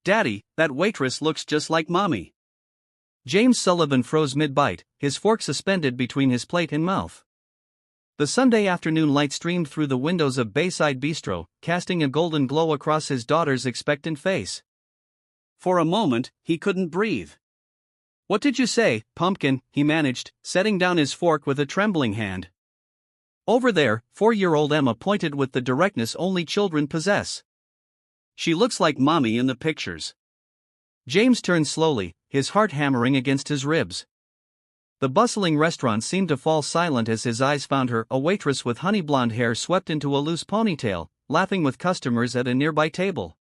Daddy, that waitress looks just like Mommy. James Sullivan froze mid-bite, his fork suspended between his plate and mouth. The Sunday afternoon light streamed through the windows of Bayside Bistro, casting a golden glow across his daughter's expectant face. For a moment, he couldn't breathe. "What did you say, pumpkin?" he managed, setting down his fork with a trembling hand. "Over there," 4-year-old Emma pointed with the directness only children possess. "She looks like Mommy in the pictures." James turned slowly, his heart hammering against his ribs. The bustling restaurant seemed to fall silent as his eyes found her, a waitress with honey blonde hair swept into a loose ponytail, laughing with customers at a nearby table.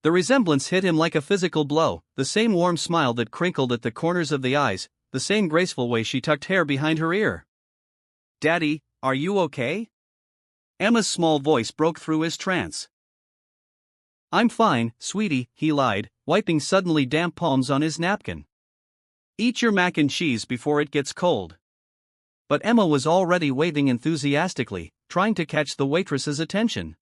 The resemblance hit him like a physical blow, the same warm smile that crinkled at the corners of the eyes, the same graceful way she tucked hair behind her ear. "Daddy, are you okay?" Emma's small voice broke through his trance. "I'm fine, sweetie," he lied, wiping suddenly damp palms on his napkin. "Eat your mac and cheese before it gets cold." But Emma was already waving enthusiastically, trying to catch the waitress's attention.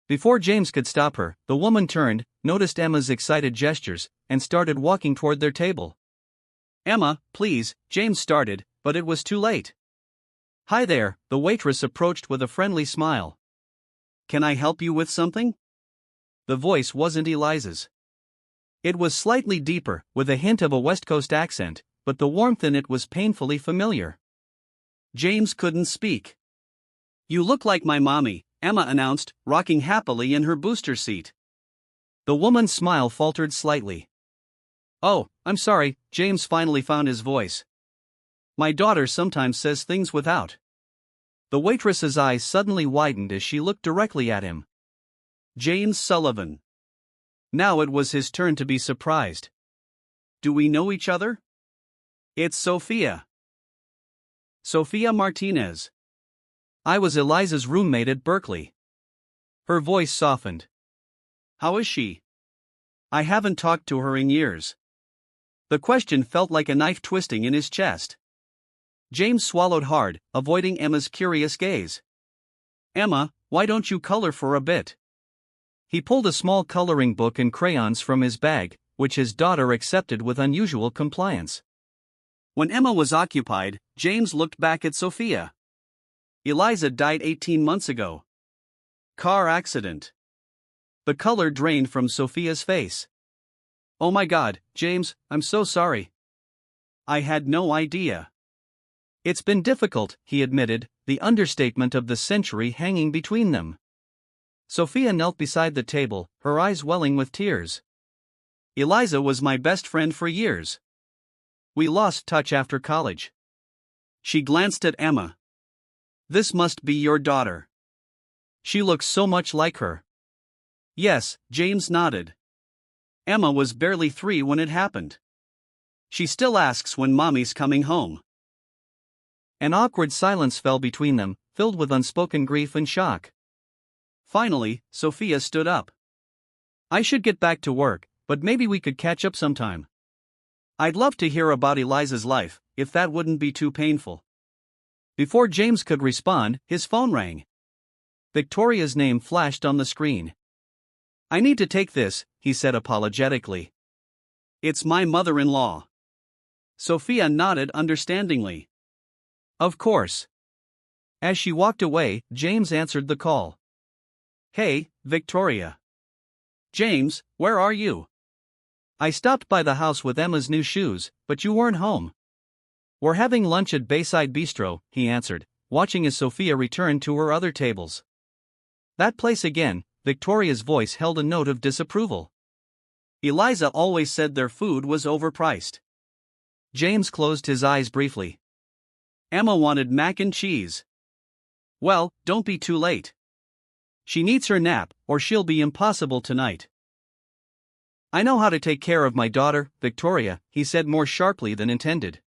Before James could stop her, the woman turned, noticed Emma's excited gestures, and started walking toward their table. "Emma, please," James started, but it was too late. "Hi there," the waitress approached with a friendly smile. "Can I help you with something?" The voice wasn't Eliza's. It was slightly deeper, with a hint of a West Coast accent, but the warmth in it was painfully familiar. James couldn't speak. "You look like my mommy," Emma announced, rocking happily in her booster seat. The woman's smile faltered slightly. "Oh, I'm sorry," James finally found his voice. "My daughter sometimes says things without." The waitress's eyes suddenly widened as she looked directly at him. James Sullivan. Now it was his turn to be surprised. "Do we know each other?" "It's Sophia. Sophia Martinez. I was Eliza's roommate at Berkeley." Her voice softened. "How is she?" "I haven't talked to her in years." The question felt like a knife twisting in his chest. James swallowed hard, avoiding Emma's curious gaze. "Emma, why don't you color for a bit?" He pulled a small coloring book and crayons from his bag, which his daughter accepted with unusual compliance. When Emma was occupied, James looked back at Sophia. "Eliza died 18 months ago. Car accident." The color drained from Sophia's face. "Oh my God, James, I'm so sorry. I had no idea." "It's been difficult," he admitted, the understatement of the century hanging between them. Sophia knelt beside the table, her eyes welling with tears. "Eliza was my best friend for years. We lost touch after college." She glanced at Emma. "This must be your daughter. She looks so much like her." "Yes," James nodded. "Emma was barely 3 when it happened. She still asks when Mommy's coming home." An awkward silence fell between them, filled with unspoken grief and shock. Finally, Sophia stood up. "I should get back to work, but maybe we could catch up sometime. I'd love to hear about Eliza's life, if that wouldn't be too painful." Before James could respond, his phone rang. Victoria's name flashed on the screen. "I need to take this," he said apologetically. "It's my mother-in-law." Sophia nodded understandingly. "Of course." As she walked away, James answered the call. "Hey, Victoria." "James, where are you?" "I stopped by the house with Emma's new shoes, but you weren't home." "We're having lunch at Bayside Bistro," he answered, watching as Sophia returned to her other tables. "That place again," Victoria's voice held a note of disapproval. "Eliza always said their food was overpriced." James closed his eyes briefly. "Emma wanted mac and cheese." "Well, don't be too late. She needs her nap, or she'll be impossible tonight." "I know how to take care of my daughter, Victoria," he said more sharply than intended.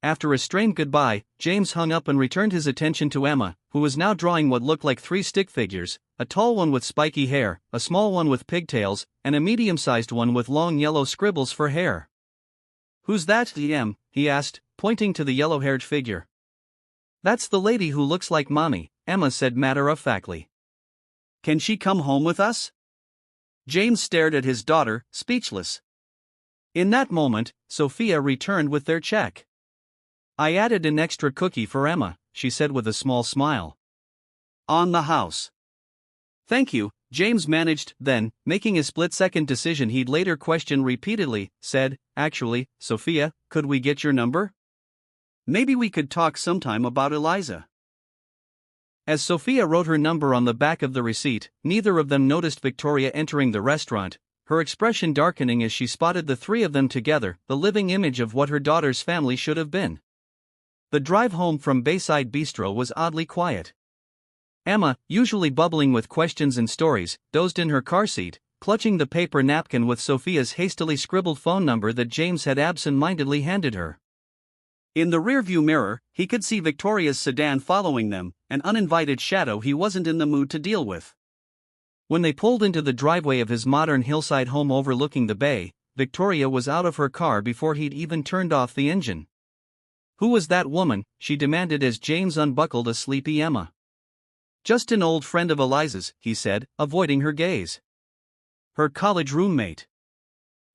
After a strained goodbye, James hung up and returned his attention to Emma, who was now drawing what looked like 3 stick figures, a tall one with spiky hair, a small one with pigtails, and a medium-sized one with long yellow scribbles for hair. "Who's that, Em?" he asked, pointing to the yellow-haired figure. "That's the lady who looks like Mommy," Emma said matter-of-factly. "Can she come home with us?" James stared at his daughter, speechless. In that moment, Sophia returned with their check. I added an extra cookie for Emma, she said with a small smile. On the house. Thank you, James managed, then, making a split-second decision he'd later question repeatedly, said, actually, Sophia, could we get your number? Maybe we could talk sometime about Eliza. As Sophia wrote her number on the back of the receipt, neither of them noticed Victoria entering the restaurant, her expression darkening as she spotted the three of them together, the living image of what her daughter's family should have been. The drive home from Bayside Bistro was oddly quiet. Emma, usually bubbling with questions and stories, dozed in her car seat, clutching the paper napkin with Sophia's hastily scribbled phone number that James had absent-mindedly handed her. In the rearview mirror, he could see Victoria's sedan following them, an uninvited shadow he wasn't in the mood to deal with. When they pulled into the driveway of his modern hillside home overlooking the bay, Victoria was out of her car before he'd even turned off the engine. Who was that woman? She demanded as James unbuckled a sleepy Emma. Just an old friend of Eliza's, he said, avoiding her gaze. Her college roommate.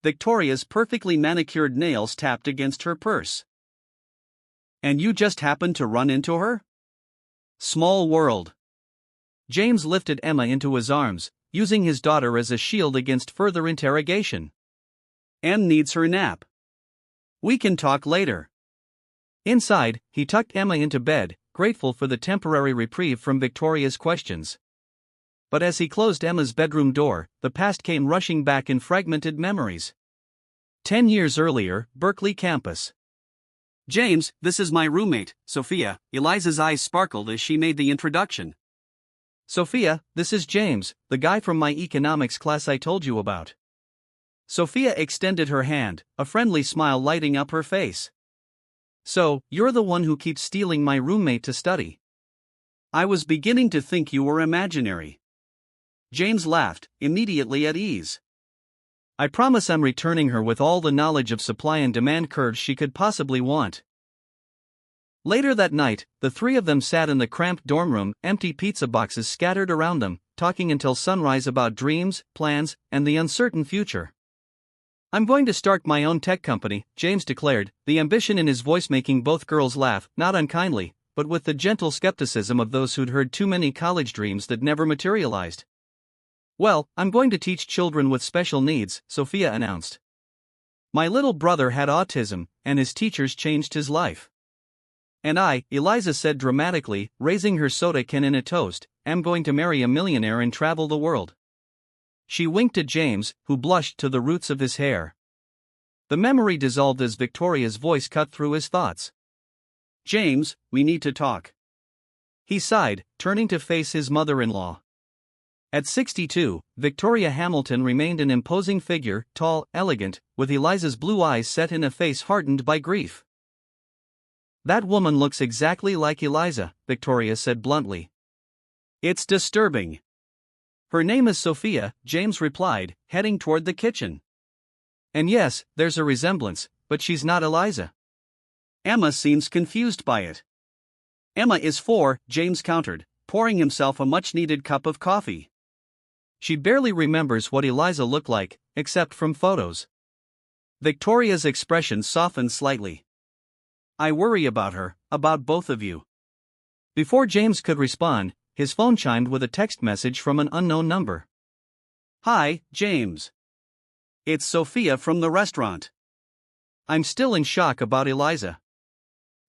Victoria's perfectly manicured nails tapped against her purse. And you just happened to run into her? Small world. James lifted Emma into his arms, using his daughter as a shield against further interrogation. Em needs her nap. We can talk later. Inside, he tucked Emma into bed, grateful for the temporary reprieve from Victoria's questions. But as he closed Emma's bedroom door, the past came rushing back in fragmented memories. 10 years earlier, Berkeley campus. James, this is my roommate, Sophia. Eliza's eyes sparkled as she made the introduction. Sophia, this is James, the guy from my economics class I told you about. Sophia extended her hand, a friendly smile lighting up her face. So, you're the one who keeps stealing my roommate to study. I was beginning to think you were imaginary. James laughed, immediately at ease. I promise I'm returning her with all the knowledge of supply and demand curves she could possibly want. Later that night, the three of them sat in the cramped dorm room, empty pizza boxes scattered around them, talking until sunrise about dreams, plans, and the uncertain future. I'm going to start my own tech company, James declared, the ambition in his voice making both girls laugh, not unkindly, but with the gentle skepticism of those who'd heard too many college dreams that never materialized. Well, I'm going to teach children with special needs, Sophia announced. My little brother had autism, and his teachers changed his life. And I, Eliza said dramatically, raising her soda can in a toast, am going to marry a millionaire and travel the world. She winked at James, who blushed to the roots of his hair. The memory dissolved as Victoria's voice cut through his thoughts. James, we need to talk. He sighed, turning to face his mother-in-law. At 62, Victoria Hamilton remained an imposing figure, tall, elegant, with Eliza's blue eyes set in a face hardened by grief. That woman looks exactly like Eliza, Victoria said bluntly. It's disturbing. Her name is Sophia, James replied, heading toward the kitchen. And yes, there's a resemblance, but she's not Eliza. Emma seems confused by it. Emma is 4, James countered, pouring himself a much-needed cup of coffee. She barely remembers what Eliza looked like, except from photos. Victoria's expression softened slightly. I worry about her, about both of you. Before James could respond, his phone chimed with a text message from an unknown number. Hi, James. It's Sophia from the restaurant. I'm still in shock about Eliza.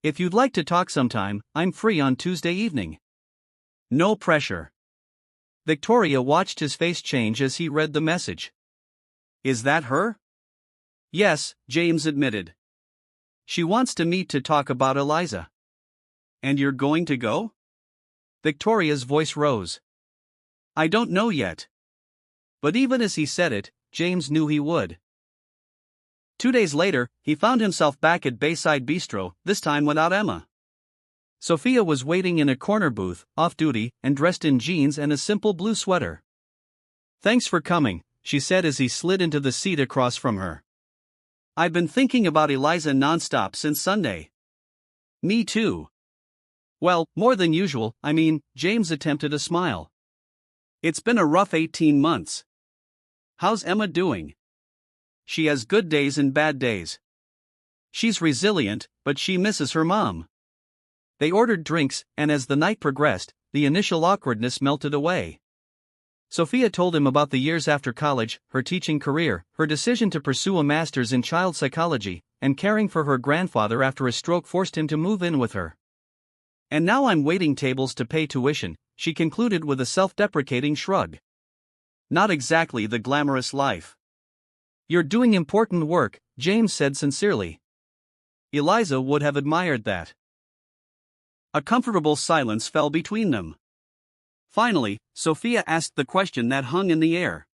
If you'd like to talk sometime, I'm free on Tuesday evening. No pressure. Victoria watched his face change as he read the message. Is that her? Yes, James admitted. She wants to meet to talk about Eliza. And you're going to go? Victoria's voice rose. I don't know yet. But even as he said it, James knew he would. 2 days later, he found himself back at Bayside Bistro, this time without Emma. Sophia was waiting in a corner booth, off-duty, and dressed in jeans and a simple blue sweater. Thanks for coming, she said as he slid into the seat across from her. I've been thinking about Eliza nonstop since Sunday. Me too. Well, more than usual, James attempted a smile. It's been a rough 18 months. How's Emma doing? She has good days and bad days. She's resilient, but she misses her mom. They ordered drinks, and as the night progressed, the initial awkwardness melted away. Sophia told him about the years after college, her teaching career, her decision to pursue a master's in child psychology, and caring for her grandfather after a stroke forced him to move in with her. And now I'm waiting tables to pay tuition, she concluded with a self-deprecating shrug. Not exactly the glamorous life. You're doing important work, James said sincerely. Eliza would have admired that. A comfortable silence fell between them. Finally, Sophia asked the question that hung in the air.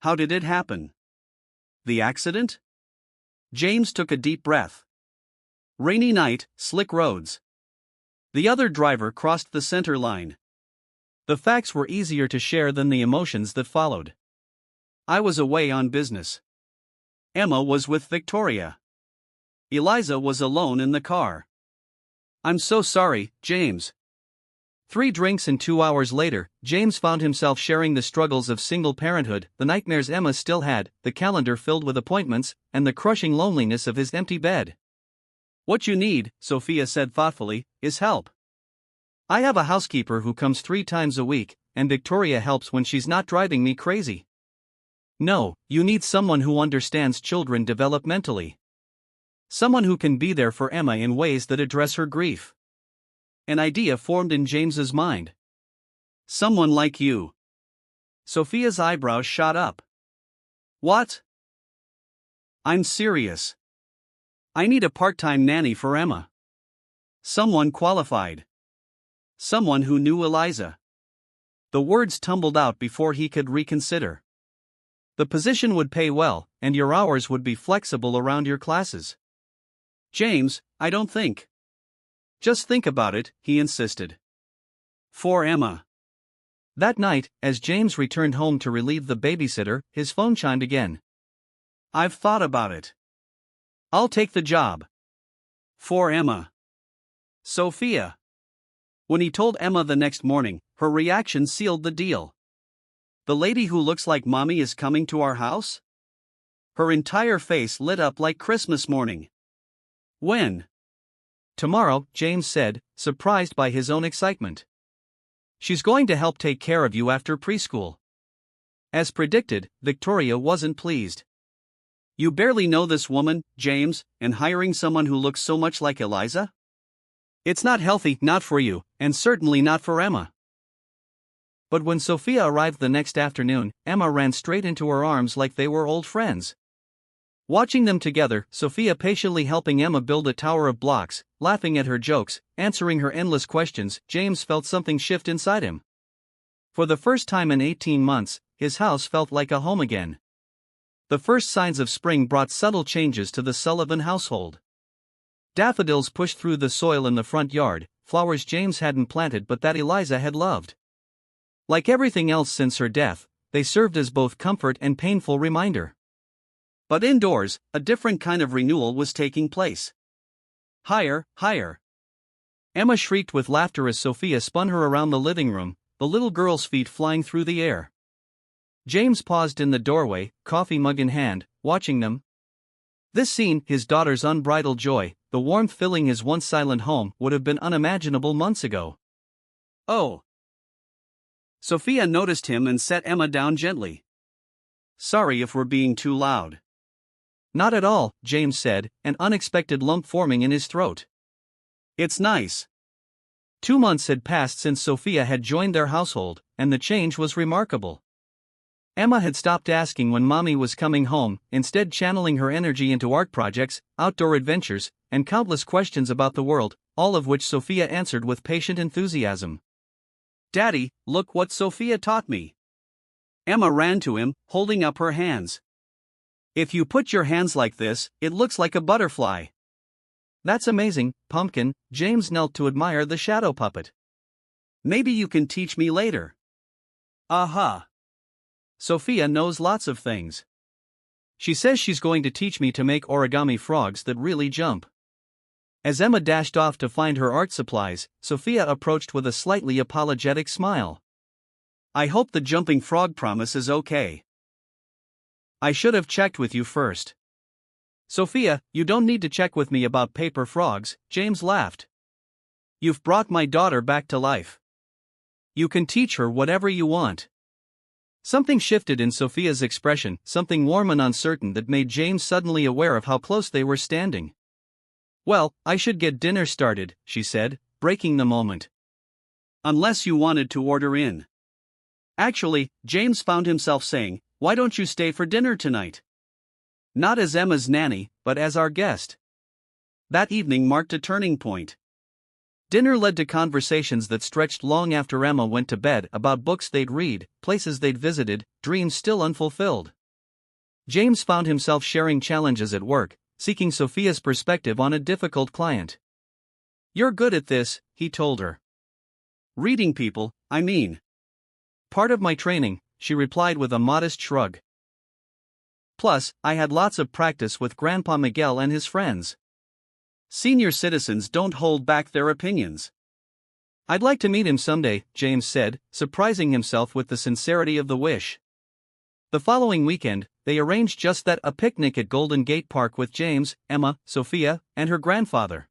How did it happen? The accident? James took a deep breath. Rainy night, slick roads. The other driver crossed the center line. The facts were easier to share than the emotions that followed. I was away on business. Emma was with Victoria. Eliza was alone in the car. I'm so sorry, James. 3 drinks and 2 hours later, James found himself sharing the struggles of single parenthood, the nightmares Emma still had, the calendar filled with appointments, and the crushing loneliness of his empty bed. What you need, Sophia said thoughtfully, is help. I have a housekeeper who comes 3 times a week, and Victoria helps when she's not driving me crazy. No, you need someone who understands children developmentally. Someone who can be there for Emma in ways that address her grief. An idea formed in James's mind. Someone like you. Sophia's eyebrows shot up. What? I'm serious. I need a part-time nanny for Emma. Someone qualified. Someone who knew Eliza. The words tumbled out before he could reconsider. The position would pay well, and your hours would be flexible around your classes. James, I don't think. Just think about it, he insisted. For Emma. That night, as James returned home to relieve the babysitter, his phone chimed again. I've thought about it. I'll take the job. For Emma. Sophia. When he told Emma the next morning, her reaction sealed the deal. The lady who looks like mommy is coming to our house? Her entire face lit up like Christmas morning. When? Tomorrow, James said, surprised by his own excitement. She's going to help take care of you after preschool. As predicted, Victoria wasn't pleased. You barely know this woman, James, and hiring someone who looks so much like Eliza? It's not healthy, not for you, and certainly not for Emma. But when Sophia arrived the next afternoon, Emma ran straight into her arms like they were old friends. Watching them together, Sophia patiently helping Emma build a tower of blocks, laughing at her jokes, answering her endless questions, James felt something shift inside him. For the first time in 18 months, his house felt like a home again. The first signs of spring brought subtle changes to the Sullivan household. Daffodils pushed through the soil in the front yard, flowers James hadn't planted but that Eliza had loved. Like everything else since her death, they served as both comfort and painful reminder. But indoors, a different kind of renewal was taking place. Higher, higher. Emma shrieked with laughter as Sophia spun her around the living room, the little girl's feet flying through the air. James paused in the doorway, coffee mug in hand, watching them. This scene, his daughter's unbridled joy, the warmth filling his once silent home, would have been unimaginable months ago. Oh. Sophia noticed him and set Emma down gently. Sorry if we're being too loud. Not at all, James said, an unexpected lump forming in his throat. It's nice. 2 months had passed since Sophia had joined their household, and the change was remarkable. Emma had stopped asking when mommy was coming home, instead channeling her energy into art projects, outdoor adventures, and countless questions about the world, all of which Sophia answered with patient enthusiasm. Daddy, look what Sophia taught me. Emma ran to him, holding up her hands. If you put your hands like this, it looks like a butterfly. That's amazing, Pumpkin. James knelt to admire the shadow puppet. Maybe you can teach me later. Aha. Sophia knows lots of things. She says she's going to teach me to make origami frogs that really jump. As Emma dashed off to find her art supplies, Sophia approached with a slightly apologetic smile. I hope the jumping frog promise is okay. I should have checked with you first. Sophia, you don't need to check with me about paper frogs, James laughed. You've brought my daughter back to life. You can teach her whatever you want. Something shifted in Sophia's expression, something warm and uncertain that made James suddenly aware of how close they were standing. Well, I should get dinner started, she said, breaking the moment. Unless you wanted to order in. Actually, James found himself saying, why don't you stay for dinner tonight? Not as Emma's nanny, but as our guest. That evening marked a turning point. Dinner led to conversations that stretched long after Emma went to bed about books they'd read, places they'd visited, dreams still unfulfilled. James found himself sharing challenges at work, seeking Sophia's perspective on a difficult client. You're good at this, he told her. Reading people, I mean. Part of my training, she replied with a modest shrug. Plus, I had lots of practice with Grandpa Miguel and his friends. Senior citizens don't hold back their opinions. I'd like to meet him someday, James said, surprising himself with the sincerity of the wish. The following weekend, they arranged just that, a picnic at Golden Gate Park with James, Emma, Sophia, and her grandfather.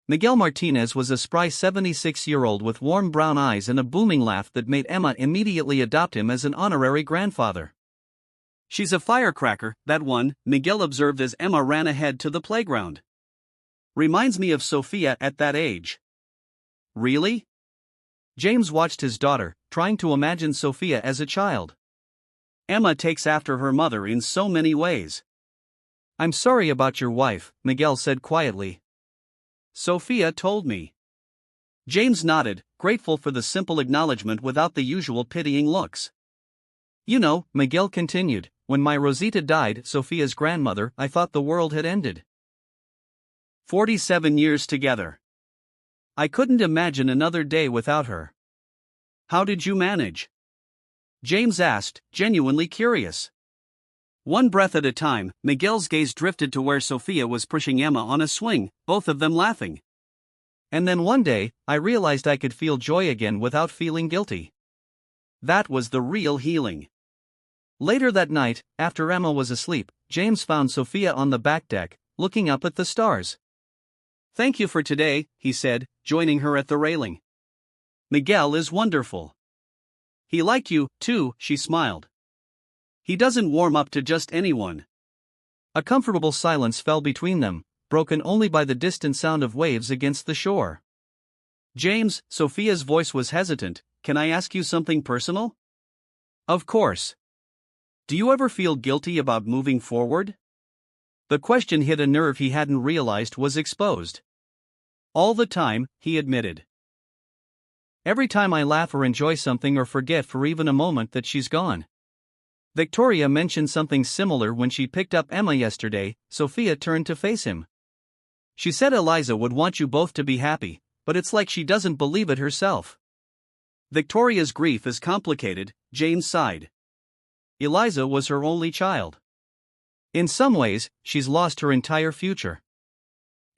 Miguel Martinez was a spry 76-year-old with warm brown eyes and a booming laugh that made Emma immediately adopt him as an honorary grandfather. She's a firecracker, that one, Miguel observed as Emma ran ahead to the playground. Reminds me of Sophia at that age. Really? James watched his daughter, trying to imagine Sophia as a child. Emma takes after her mother in so many ways. I'm sorry about your wife, Miguel said quietly. Sophia told me. James nodded, grateful for the simple acknowledgement without the usual pitying looks. You know, Miguel continued, when my Rosita died, Sophia's grandmother, I thought the world had ended. 47 years together. I couldn't imagine another day without her. How did you manage? James asked, genuinely curious. One breath at a time, Miguel's gaze drifted to where Sophia was pushing Emma on a swing, both of them laughing. And then one day, I realized I could feel joy again without feeling guilty. That was the real healing. Later that night, after Emma was asleep, James found Sophia on the back deck, looking up at the stars. Thank you for today, he said, joining her at the railing. Miguel is wonderful. He liked you, too, she smiled. He doesn't warm up to just anyone. A comfortable silence fell between them, broken only by the distant sound of waves against the shore. James, Sophia's voice was hesitant, can I ask you something personal? Of course. Do you ever feel guilty about moving forward? The question hit a nerve he hadn't realized was exposed. All the time, he admitted. Every time I laugh or enjoy something or forget for even a moment that she's gone. Victoria mentioned something similar when she picked up Emma yesterday. Sophia turned to face him. She said Eliza would want you both to be happy, but it's like she doesn't believe it herself. Victoria's grief is complicated, James sighed. Eliza was her only child. In some ways, she's lost her entire future.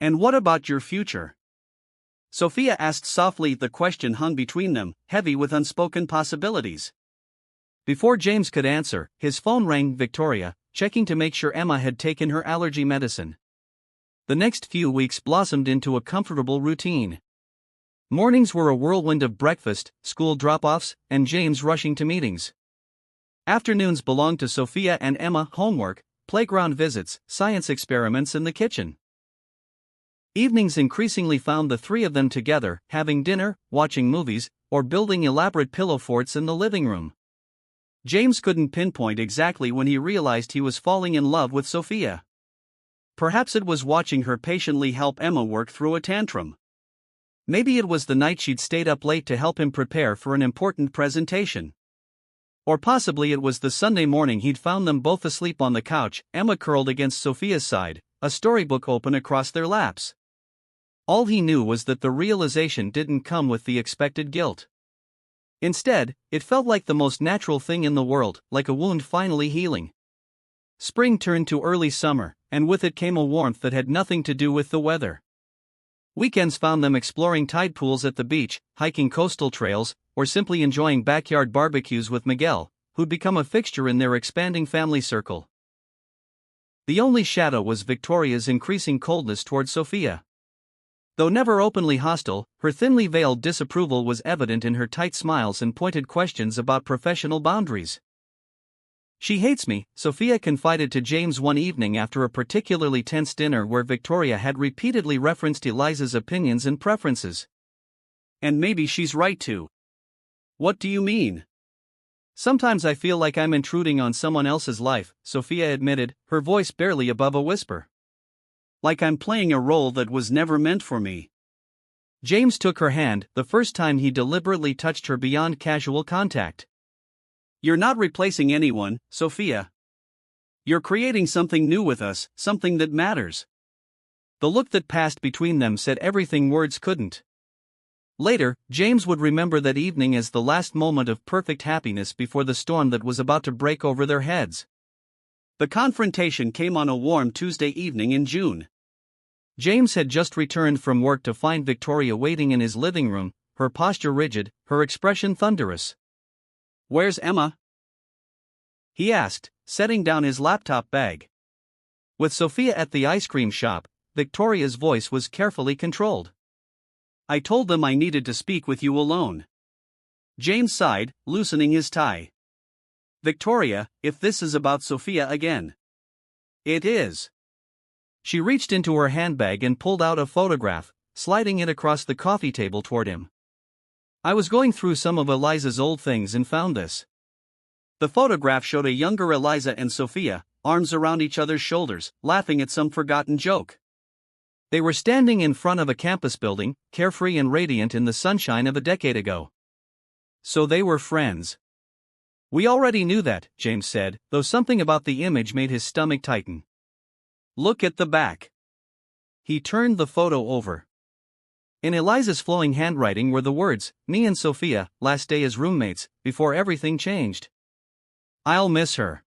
And what about your future? Sophia asked softly. The question hung between them, heavy with unspoken possibilities. Before James could answer, his phone rang. Victoria, checking to make sure Emma had taken her allergy medicine. The next few weeks blossomed into a comfortable routine. Mornings were a whirlwind of breakfast, school drop-offs, and James rushing to meetings. Afternoons belonged to Sophia and Emma, homework, playground visits, science experiments in the kitchen. Evenings increasingly found the three of them together, having dinner, watching movies, or building elaborate pillow forts in the living room. James couldn't pinpoint exactly when he realized he was falling in love with Sophia. Perhaps it was watching her patiently help Emma work through a tantrum. Maybe it was the night she'd stayed up late to help him prepare for an important presentation. Or possibly it was the Sunday morning he'd found them both asleep on the couch, Emma curled against Sophia's side, a storybook open across their laps. All he knew was that the realization didn't come with the expected guilt. Instead, it felt like the most natural thing in the world, like a wound finally healing. Spring turned to early summer, and with it came a warmth that had nothing to do with the weather. Weekends found them exploring tide pools at the beach, hiking coastal trails, or simply enjoying backyard barbecues with Miguel, who'd become a fixture in their expanding family circle. The only shadow was Victoria's increasing coldness toward Sophia. Though never openly hostile, her thinly veiled disapproval was evident in her tight smiles and pointed questions about professional boundaries. "She hates me," Sophia confided to James one evening after a particularly tense dinner where Victoria had repeatedly referenced Eliza's opinions and preferences. "And maybe she's right too." "What do you mean?" "Sometimes I feel like I'm intruding on someone else's life," Sophia admitted, her voice barely above a whisper. "Like I'm playing a role that was never meant for me." James took her hand, the first time he deliberately touched her beyond casual contact. "You're not replacing anyone, Sophia. You're creating something new with us, something that matters." The look that passed between them said everything words couldn't. Later, James would remember that evening as the last moment of perfect happiness before the storm that was about to break over their heads. The confrontation came on a warm Tuesday evening in June. James had just returned from work to find Victoria waiting in his living room, her posture rigid, her expression thunderous. "Where's Emma?" he asked, setting down his laptop bag. With Sophia at the ice cream shop, Victoria's voice was carefully controlled. "I told them I needed to speak with you alone." James sighed, loosening his tie. "Victoria, if this is about Sophia again." "It is." She reached into her handbag and pulled out a photograph, sliding it across the coffee table toward him. "I was going through some of Eliza's old things and found this." The photograph showed a younger Eliza and Sophia, arms around each other's shoulders, laughing at some forgotten joke. They were standing in front of a campus building, carefree and radiant in the sunshine of a decade ago. So they were friends. "We already knew that," James said, though something about the image made his stomach tighten. "Look at the back." He turned the photo over. In Eliza's flowing handwriting were the words, "Me and Sophia, last day as roommates, before everything changed. I'll miss her."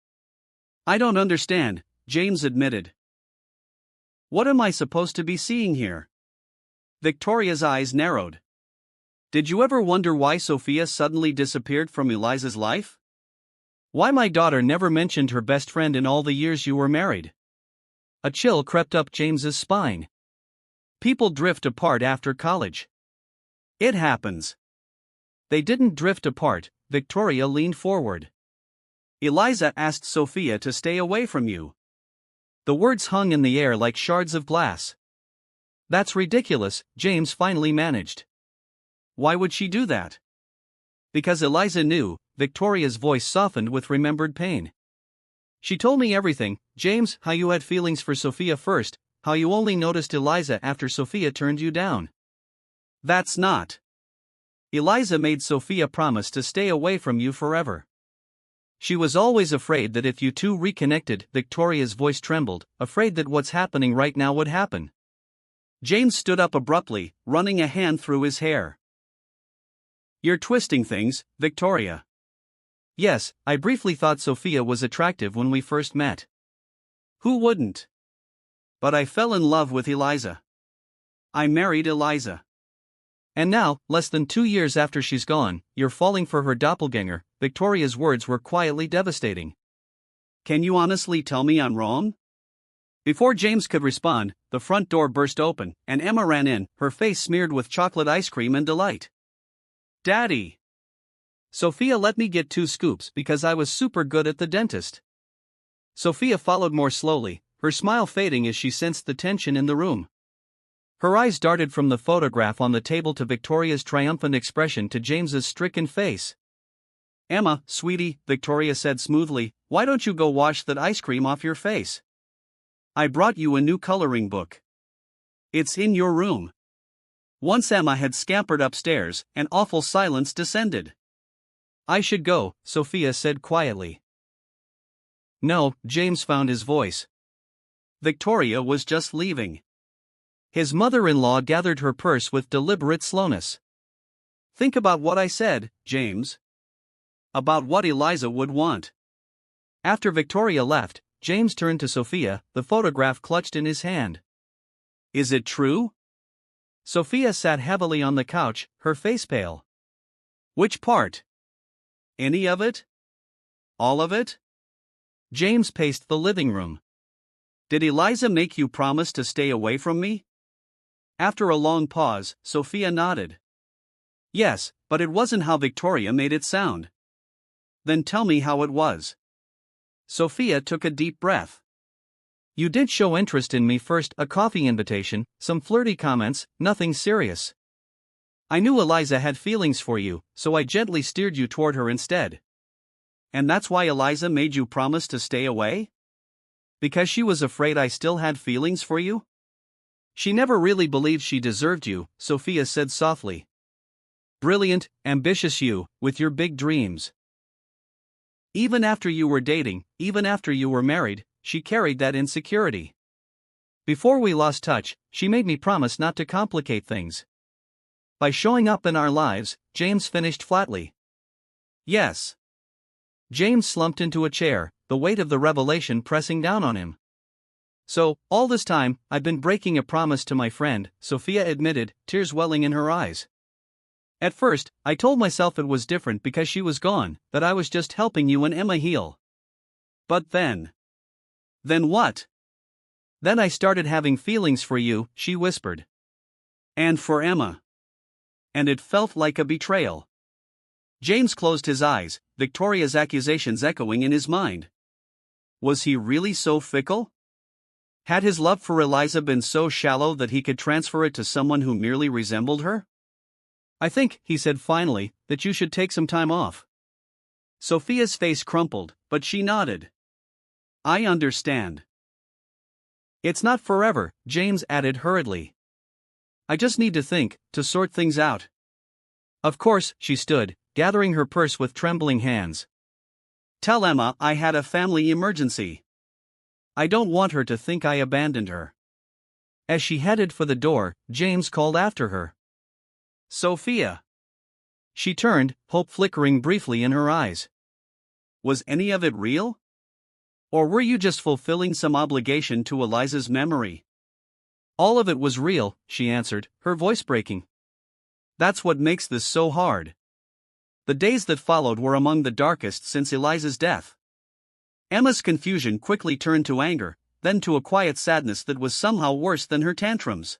"I don't understand," James admitted. "What am I supposed to be seeing here?" Victoria's eyes narrowed. "Did you ever wonder why Sophia suddenly disappeared from Eliza's life? Why my daughter never mentioned her best friend in all the years you were married?" A chill crept up James's spine. "People drift apart after college. It happens." "They didn't drift apart," Victoria leaned forward. "Eliza asked Sophia to stay away from you." The words hung in the air like shards of glass. "That's ridiculous," James finally managed. "Why would she do that?" "Because Eliza knew," Victoria's voice softened with remembered pain. "She told me everything, James, how you had feelings for Sophia first, how you only noticed Eliza after Sophia turned you down." "That's not. Eliza made Sophia promise to stay away from you forever. She was always afraid that if you two reconnected," Victoria's voice trembled, "afraid that what's happening right now would happen." James stood up abruptly, running a hand through his hair. "You're twisting things, Victoria." "Yes, I briefly thought Sophia was attractive when we first met." "Who wouldn't? But I fell in love with Eliza. I married Eliza. And now, less than 2 years after she's gone, you're falling for her doppelganger." Victoria's words were quietly devastating. "Can you honestly tell me I'm wrong?" Before James could respond, the front door burst open, and Emma ran in, her face smeared with chocolate ice cream and delight. "Daddy! Sophia let me get 2 scoops because I was super good at the dentist." Sophia followed more slowly, her smile fading as she sensed the tension in the room. Her eyes darted from the photograph on the table to Victoria's triumphant expression to James's stricken face. "Emma, sweetie," Victoria said smoothly, "why don't you go wash that ice cream off your face? I brought you a new coloring book. It's in your room." Once Emma had scampered upstairs, an awful silence descended. "I should go," Sophia said quietly. "No," James found his voice. Victoria was just leaving. His mother-in-law gathered her purse with deliberate slowness. "Think about what I said, James. About what Eliza would want." After Victoria left, James turned to Sophia, the photograph clutched in his hand. "Is it true?" Sophia sat heavily on the couch, her face pale. "Which part? Any of it?" All of it? James paced the living room. Did Eliza make you promise to stay away from me? After a long pause, Sophia nodded. Yes, but it wasn't how Victoria made it sound. Then tell me how it was. Sophia took a deep breath. You did show interest in me first, a coffee invitation, some flirty comments, nothing serious. I knew Eliza had feelings for you, so I gently steered you toward her instead. And that's why Eliza made you promise to stay away? Because she was afraid I still had feelings for you? She never really believed she deserved you, Sophia said softly. Brilliant, ambitious you, with your big dreams. Even after you were dating, even after you were married, she carried that insecurity. Before we lost touch, she made me promise not to complicate things. By showing up in our lives, James finished flatly. Yes. James slumped into a chair, the weight of the revelation pressing down on him. So, all this time, I've been breaking a promise to my friend, Sophia admitted, tears welling in her eyes. At first, I told myself it was different because she was gone, that I was just helping you and Emma heal. But then. Then what? Then I started having feelings for you, she whispered. And for Emma. And it felt like a betrayal. James closed his eyes, Victoria's accusations echoing in his mind. Was he really so fickle? Had his love for Eliza been so shallow that he could transfer it to someone who merely resembled her? I think, he said finally, that you should take some time off. Sophia's face crumpled, but she nodded. I understand. It's not forever, James added hurriedly. I just need to think, to sort things out. Of course, she stood, gathering her purse with trembling hands. Tell Emma I had a family emergency. I don't want her to think I abandoned her. As she headed for the door, James called after her. Sophia. She turned, hope flickering briefly in her eyes. Was any of it real? Or were you just fulfilling some obligation to Eliza's memory? All of it was real, she answered, her voice breaking. That's what makes this so hard. The days that followed were among the darkest since Eliza's death. Emma's confusion quickly turned to anger, then to a quiet sadness that was somehow worse than her tantrums.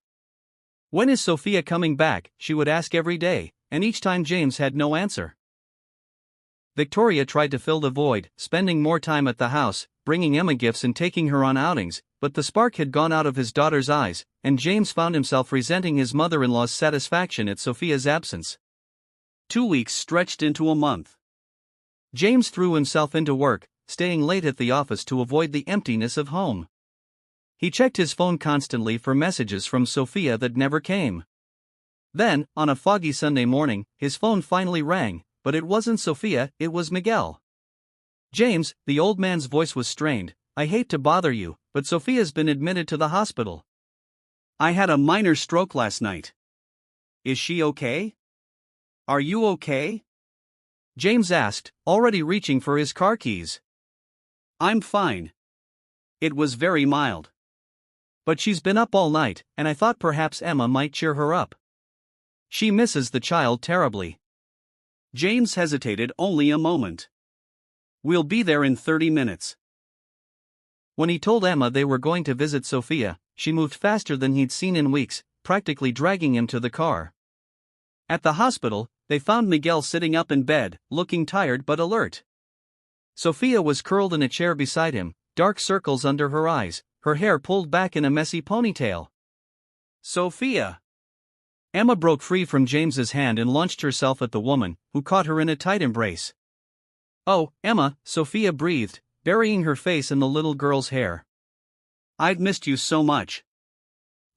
When is Sophia coming back, she would ask every day, and each time James had no answer. Victoria tried to fill the void, spending more time at the house, bringing Emma gifts and taking her on outings, but the spark had gone out of his daughter's eyes, and James found himself resenting his mother-in-law's satisfaction at Sophia's absence. 2 weeks stretched into a month. James threw himself into work, staying late at the office to avoid the emptiness of home. He checked his phone constantly for messages from Sophia that never came. Then, on a foggy Sunday morning, his phone finally rang, but it wasn't Sophia, it was Miguel. James, the old man's voice was strained, I hate to bother you, but Sophia's been admitted to the hospital. I had a minor stroke last night. Is she okay? Are you okay? James asked, already reaching for his car keys. I'm fine. It was very mild. But she's been up all night, and I thought perhaps Emma might cheer her up. She misses the child terribly. James hesitated only a moment. We'll be there in 30 minutes. When he told Emma they were going to visit Sophia, she moved faster than he'd seen in weeks, practically dragging him to the car. At the hospital, they found Miguel sitting up in bed, looking tired but alert. Sophia was curled in a chair beside him, dark circles under her eyes, her hair pulled back in a messy ponytail. Sophia! Emma broke free from James's hand and launched herself at the woman, who caught her in a tight embrace. Oh, Emma, Sophia breathed, burying her face in the little girl's hair. I've missed you so much.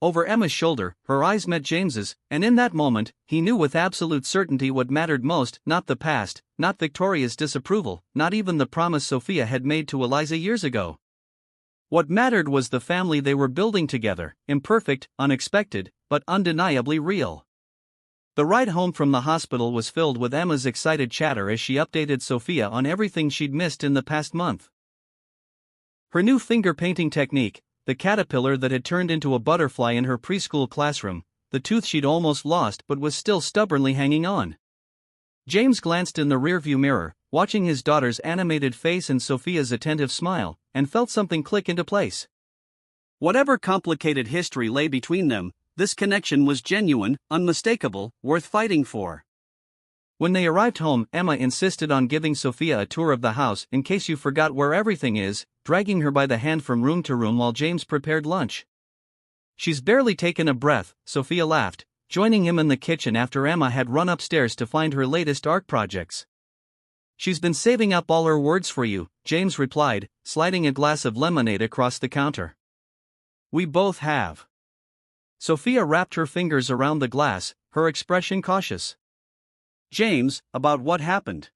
Over Emma's shoulder, her eyes met James's, and in that moment, he knew with absolute certainty what mattered most, not the past, not Victoria's disapproval, not even the promise Sophia had made to Eliza years ago. What mattered was the family they were building together, imperfect, unexpected, but undeniably real. The ride home from the hospital was filled with Emma's excited chatter as she updated Sophia on everything she'd missed in the past month. Her new finger painting technique, the caterpillar that had turned into a butterfly in her preschool classroom, the tooth she'd almost lost but was still stubbornly hanging on. James glanced in the rearview mirror, watching his daughter's animated face and Sophia's attentive smile, and felt something click into place. Whatever complicated history lay between them, this connection was genuine, unmistakable, worth fighting for. When they arrived home, Emma insisted on giving Sophia a tour of the house in case you forgot where everything is, dragging her by the hand from room to room while James prepared lunch. "She's barely taken a breath," Sophia laughed, joining him in the kitchen after Emma had run upstairs to find her latest art projects. "She's been saving up all her words for you," James replied, sliding a glass of lemonade across the counter. "We both have." Sophia wrapped her fingers around the glass, her expression cautious. "James, about what happened?"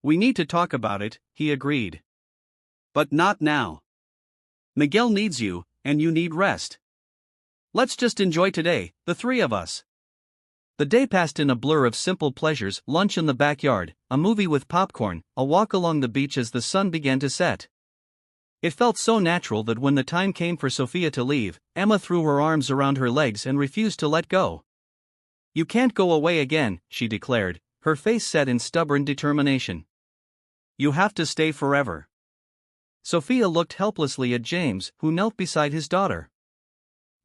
"We need to talk about it," he agreed. "But not now. Miguel needs you, and you need rest. Let's just enjoy today, the three of us." The day passed in a blur of simple pleasures: lunch in the backyard, a movie with popcorn, a walk along the beach as the sun began to set. It felt so natural that when the time came for Sophia to leave, Emma threw her arms around her legs and refused to let go. "You can't go away again," she declared, her face set in stubborn determination. "You have to stay forever." Sophia looked helplessly at James, who knelt beside his daughter.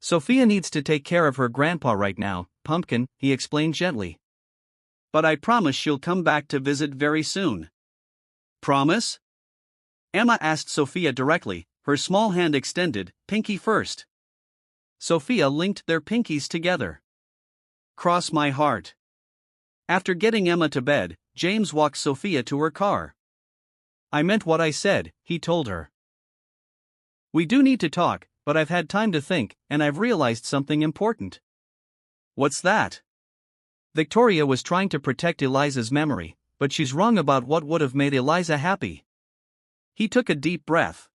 "Sophia needs to take care of her grandpa right now, Pumpkin," he explained gently. "But I promise she'll come back to visit very soon." "Promise?" Emma asked Sophia directly, her small hand extended, pinky first. Sophia linked their pinkies together. "Cross my heart." After getting Emma to bed, James walked Sophia to her car. "I meant what I said," he told her. "We do need to talk, but I've had time to think, and I've realized something important." "What's that?" "Victoria was trying to protect Eliza's memory, but she's wrong about what would have made Eliza happy." He took a deep breath.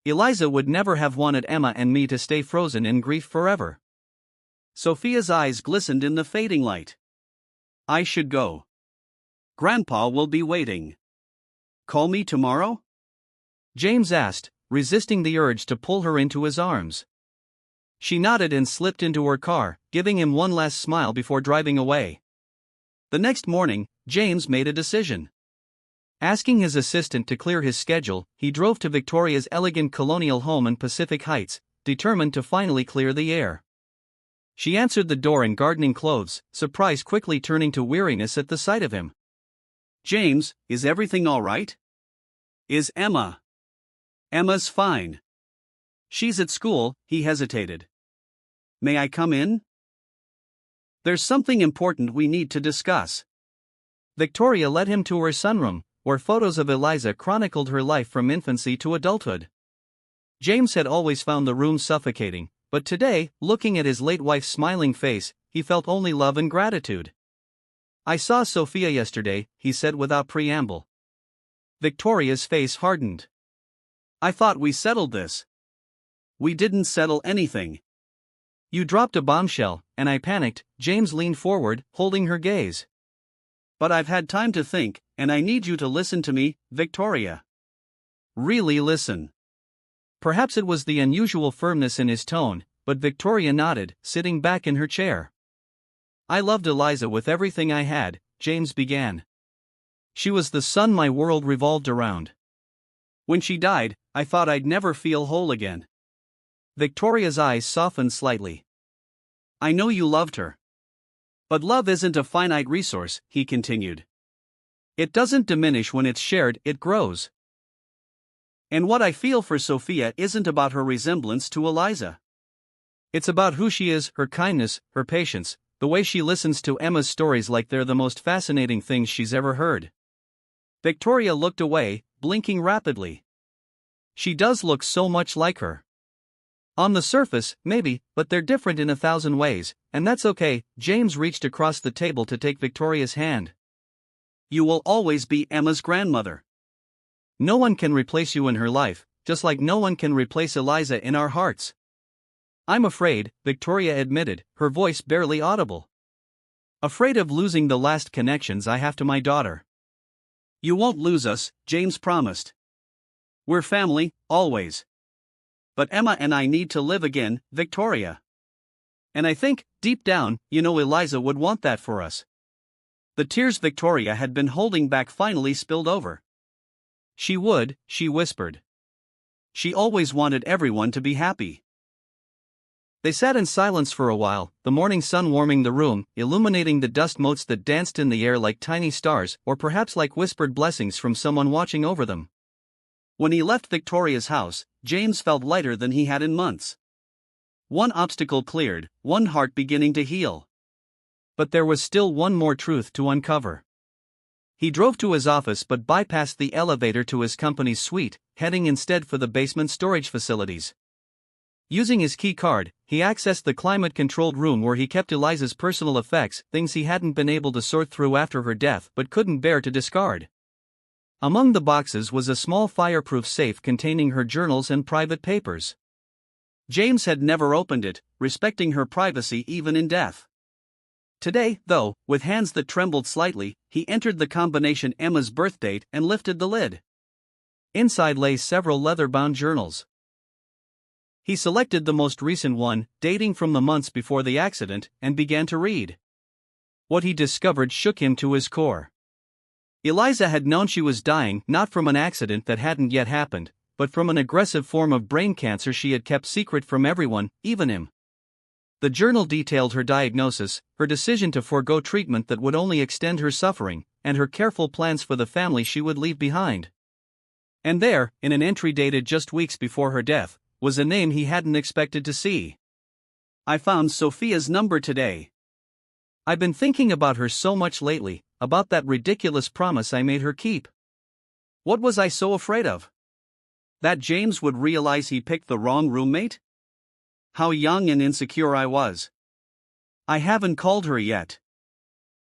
"Eliza would never have wanted Emma and me to stay frozen in grief forever." Sophia's eyes glistened in the fading light. "I should go. Grandpa will be waiting. Call me tomorrow?" James asked, resisting the urge to pull her into his arms. She nodded and slipped into her car, giving him one last smile before driving away. The next morning, James made a decision. Asking his assistant to clear his schedule, he drove to Victoria's elegant colonial home in Pacific Heights, determined to finally clear the air. She answered the door in gardening clothes, surprise quickly turning to weariness at the sight of him. "James, is everything all right? Is Emma?" "Emma's fine. She's at school," he hesitated. "May I come in?" "There's something important we need to discuss." Victoria led him to her sunroom, where photos of Eliza chronicled her life from infancy to adulthood. James had always found the room suffocating, but today, looking at his late wife's smiling face, he felt only love and gratitude. "I saw Sophia yesterday," he said without preamble. Victoria's face hardened. "I thought we settled this." "We didn't settle anything." "You dropped a bombshell, and I panicked." James leaned forward, holding her gaze. "But I've had time to think, and I need you to listen to me, Victoria. Really listen." Perhaps it was the unusual firmness in his tone, but Victoria nodded, sitting back in her chair. "I loved Eliza with everything I had," James began. "She was the sun my world revolved around. When she died, I thought I'd never feel whole again." Victoria's eyes softened slightly. "I know you loved her. But love isn't a finite resource," he continued. "It doesn't diminish when it's shared, it grows. And what I feel for Sophia isn't about her resemblance to Eliza. It's about who she is, her kindness, her patience, the way she listens to Emma's stories like they're the most fascinating things she's ever heard." Victoria looked away, blinking rapidly. "She does look so much like her. On the surface, maybe, but they're different in 1,000 ways, and that's okay." James reached across the table to take Victoria's hand. "You will always be Emma's grandmother. No one can replace you in her life, just like no one can replace Eliza in our hearts." "I'm afraid," Victoria admitted, her voice barely audible. "Afraid of losing the last connections I have to my daughter." "You won't lose us," James promised. "We're family, always. But Emma and I need to live again, Victoria. And I think, deep down, Eliza would want that for us." The tears Victoria had been holding back finally spilled over. She whispered. She always wanted everyone to be happy. They sat in silence for a while, the morning sun warming the room, illuminating the dust motes that danced in the air like tiny stars, or perhaps like whispered blessings from someone watching over them. When he left Victoria's house, James felt lighter than he had in months. One obstacle cleared, one heart beginning to heal. But there was still one more truth to uncover. He drove to his office but bypassed the elevator to his company's suite, heading instead for the basement storage facilities. Using his key card, he accessed the climate-controlled room where he kept Eliza's personal effects, things he hadn't been able to sort through after her death but couldn't bear to discard. Among the boxes was a small fireproof safe containing her journals and private papers. James had never opened it, respecting her privacy even in death. Today, though, with hands that trembled slightly, he entered the combination Emma's birthdate and lifted the lid. Inside lay several leather-bound journals. He selected the most recent one, dating from the months before the accident, and began to read. What he discovered shook him to his core. Eliza had known she was dying not from an accident that hadn't yet happened, but from an aggressive form of brain cancer she had kept secret from everyone, even him. The journal detailed her diagnosis, her decision to forego treatment that would only extend her suffering, and her careful plans for the family she would leave behind. And there, in an entry dated just weeks before her death, was a name he hadn't expected to see. I found Sophia's number today. I've been thinking about her so much lately, about that ridiculous promise I made her keep. What was I so afraid of? That James would realize he picked the wrong roommate? How young and insecure I was. I haven't called her yet.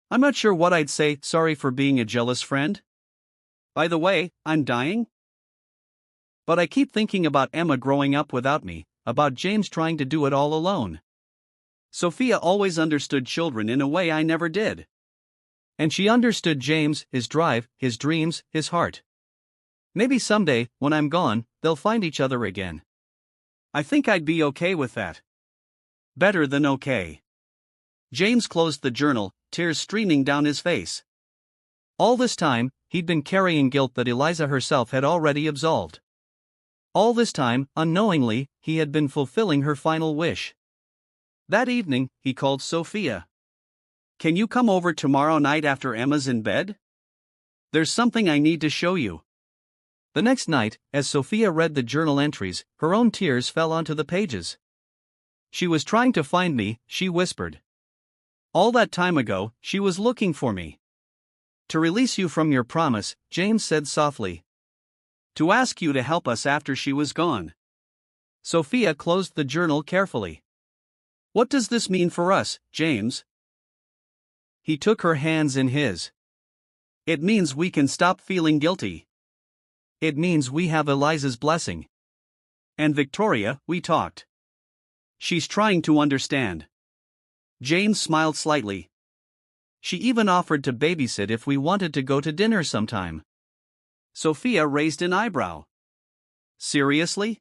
I'm not sure what I'd say, sorry for being a jealous friend. By the way, I'm dying. But I keep thinking about Emma growing up without me, about James trying to do it all alone. Sophia always understood children in a way I never did. And she understood James, his drive, his dreams, his heart. Maybe someday, when I'm gone, they'll find each other again. I think I'd be okay with that. Better than okay. James closed the journal, tears streaming down his face. All this time, he'd been carrying guilt that Eliza herself had already absolved. All this time, unknowingly, he had been fulfilling her final wish. That evening, he called Sophia. Can you come over tomorrow night after Emma's in bed? There's something I need to show you. The next night, as Sophia read the journal entries, her own tears fell onto the pages. She was trying to find me, she whispered. All that time ago, she was looking for me. To release you from your promise, James said softly. To ask you to help us after she was gone. Sophia closed the journal carefully. What does this mean for us, James? He took her hands in his. It means we can stop feeling guilty. It means we have Eliza's blessing. And Victoria, we talked. She's trying to understand. James smiled slightly. She even offered to babysit if we wanted to go to dinner sometime. Sophia raised an eyebrow. Seriously?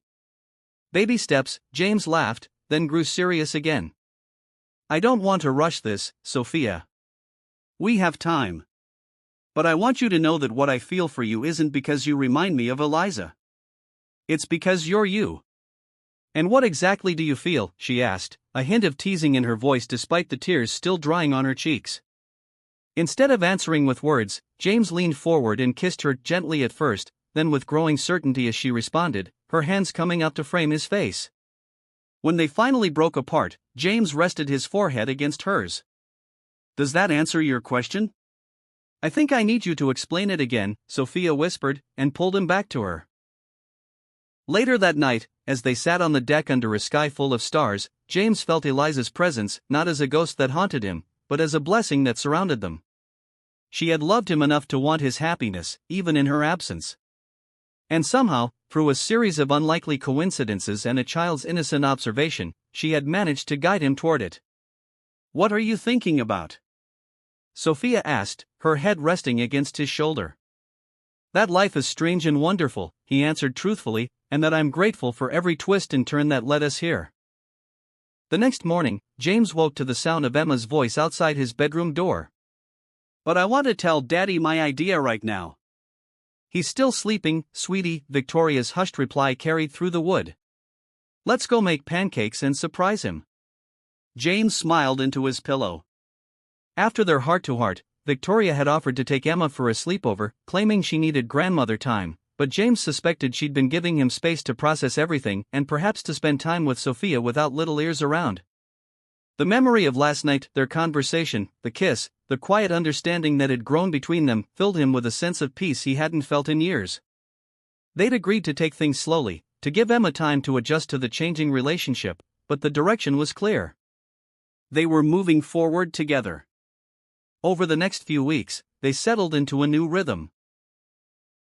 Baby steps, James laughed, then grew serious again. I don't want to rush this, Sophia. We have time. But I want you to know that what I feel for you isn't because you remind me of Eliza. It's because you're you. And what exactly do you feel, she asked, a hint of teasing in her voice despite the tears still drying on her cheeks. Instead of answering with words, James leaned forward and kissed her gently at first, then with growing certainty as she responded, her hands coming up to frame his face. When they finally broke apart, James rested his forehead against hers. Does that answer your question? I think I need you to explain it again, Sophia whispered, and pulled him back to her. Later that night, as they sat on the deck under a sky full of stars, James felt Eliza's presence not as a ghost that haunted him, but as a blessing that surrounded them. She had loved him enough to want his happiness, even in her absence. And somehow, through a series of unlikely coincidences and a child's innocent observation, she had managed to guide him toward it. What are you thinking about? Sophia asked, her head resting against his shoulder. That life is strange and wonderful, he answered truthfully, and that I'm grateful for every twist and turn that led us here. The next morning, James woke to the sound of Emma's voice outside his bedroom door. But I want to tell Daddy my idea right now. He's still sleeping, sweetie, Victoria's hushed reply carried through the wood. Let's go make pancakes and surprise him. James smiled into his pillow. After their heart-to-heart, Victoria had offered to take Emma for a sleepover, claiming she needed grandmother time, but James suspected she'd been giving him space to process everything and perhaps to spend time with Sophia without little ears around. The memory of last night, their conversation, the kiss, the quiet understanding that had grown between them, filled him with a sense of peace he hadn't felt in years. They'd agreed to take things slowly, to give Emma time to adjust to the changing relationship, but the direction was clear. They were moving forward together. Over the next few weeks, they settled into a new rhythm.